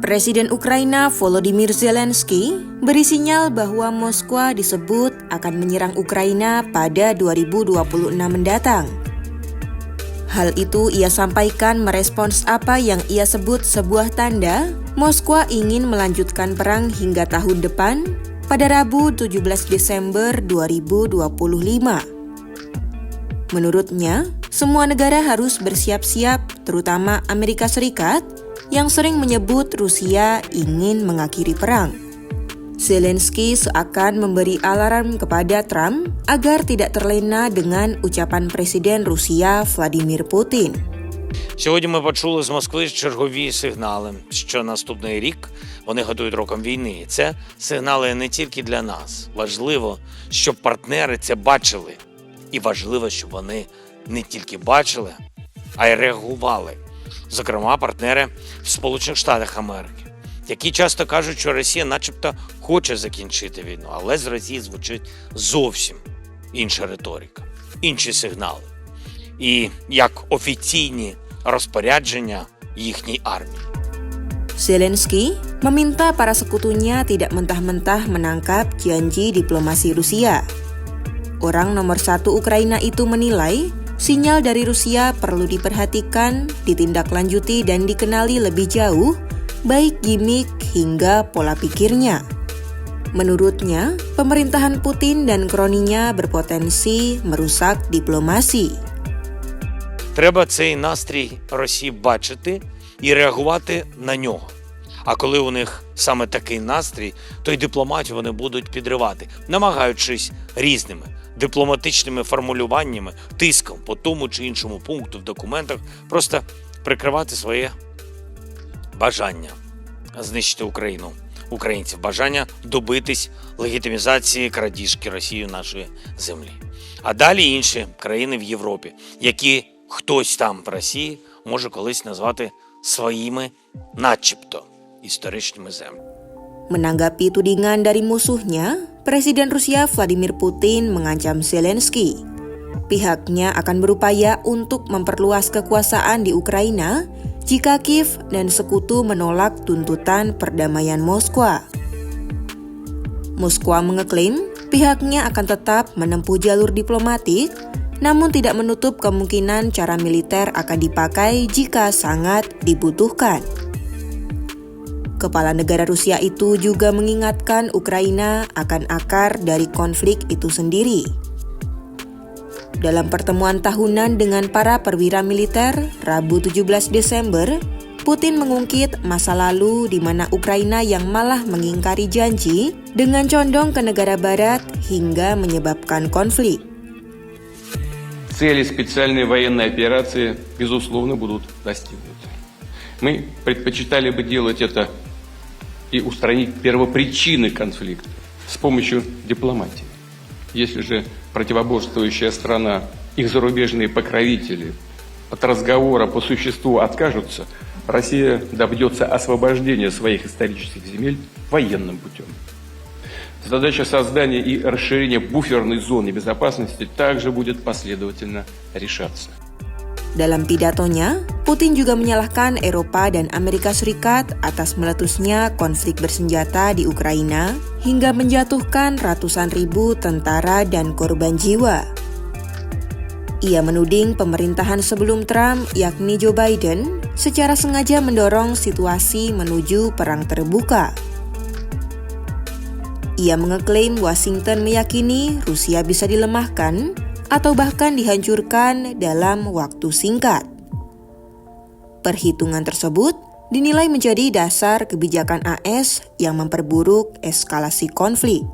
Presiden Ukraina Volodymyr Zelensky beri sinyal bahwa Moskwa disebut akan menyerang Ukraina pada 2026 mendatang. Hal itu ia sampaikan merespons apa yang ia sebut sebuah tanda Moskwa ingin melanjutkan perang hingga tahun depan pada Rabu 17 Desember 2025. Menurutnya, semua negara harus bersiap-siap, terutama Amerika Serikat, yang sering menyebut Rusia ingin mengakhiri perang. Zelensky seakan memberi alarm kepada Trump agar tidak terlena dengan ucapan Presiden Rusia Vladimir Putin. Сьогодні ми почули з Москви чергові сигнали, що наступний рік вони готують роком війни. І це сигнали не тільки для нас. Важливо, щоб партнери це бачили. І важливо, щоб вони не тільки бачили, а й реагували. Зокрема, партнери в Сполучених Штатах Америки, які часто кажуть, що Росія начебто хоче закінчити війну, але з Росії звучить зовсім інша риторика, інші сигнали. І як офіційні розпорядження їхній армії. Zelensky meminta para sekutunya tidak mentah-mentah menangkap janji diplomasi Rusia. Orang nomor satu Ukraina itu menilai sinyal dari Rusia perlu diperhatikan, ditindaklanjuti dan dikenali lebih jauh, baik gimmick hingga pola pikirnya. Menurutnya, pemerintahan Putin dan kroninya berpotensi merusak diplomasi. Треба цей настрій Росії бачити і реагувати на нього. А коли у них саме такий настрій, то й дипломатію вони будуть підривати, намагаючись різними дипломатичними формулюваннями, тиском по тому чи іншому пункту в документах просто прикривати своє бажання знищити Україну, українців, бажання добитись легітимізації крадіжки Росією нашої землі. А далі інші країни в Європі, які хтось там в Росії може колись назвати своїми начебто історичними землями. Menanggapi tudingan dari musuhnya, Presiden Rusia Vladimir Putin mengancam Zelensky. Pihaknya akan berupaya untuk memperluas kekuasaan di Ukraina jika Kiev dan sekutu menolak tuntutan perdamaian Moskwa. Moskwa mengeklaim pihaknya akan tetap menempuh jalur diplomatik, namun tidak menutup kemungkinan cara militer akan dipakai jika sangat dibutuhkan. Kepala negara Rusia itu juga mengingatkan Ukraina akan akar dari konflik itu sendiri. Dalam pertemuan tahunan dengan para perwira militer Rabu 17 Desember, Putin mengungkit masa lalu di mana Ukraina yang malah mengingkari janji dengan condong ke negara barat hingga menyebabkan konflik. Цели специальной военной операции, безусловно, будут достигнуты. Мы предпочитали бы делать это и устранить первопричины конфликта с помощью дипломатии. Если же противоборствующая страна, их зарубежные покровители от разговора по существу откажутся, Россия добьется освобождения своих исторических земель военным путем. Задача создания и расширения буферной зоны безопасности также будет последовательно решаться. Dalam pidatonya, Putin juga menyalahkan Eropa dan Amerika Serikat atas meletusnya konflik bersenjata di Ukraina hingga menjatuhkan ratusan ribu tentara dan korban jiwa. Ia menuding pemerintahan sebelum Trump, yakni Joe Biden, secara sengaja mendorong situasi menuju perang terbuka. Ia mengeklaim Washington meyakini Rusia bisa dilemahkan atau bahkan dihancurkan dalam waktu singkat. Perhitungan tersebut dinilai menjadi dasar kebijakan AS yang memperburuk eskalasi konflik.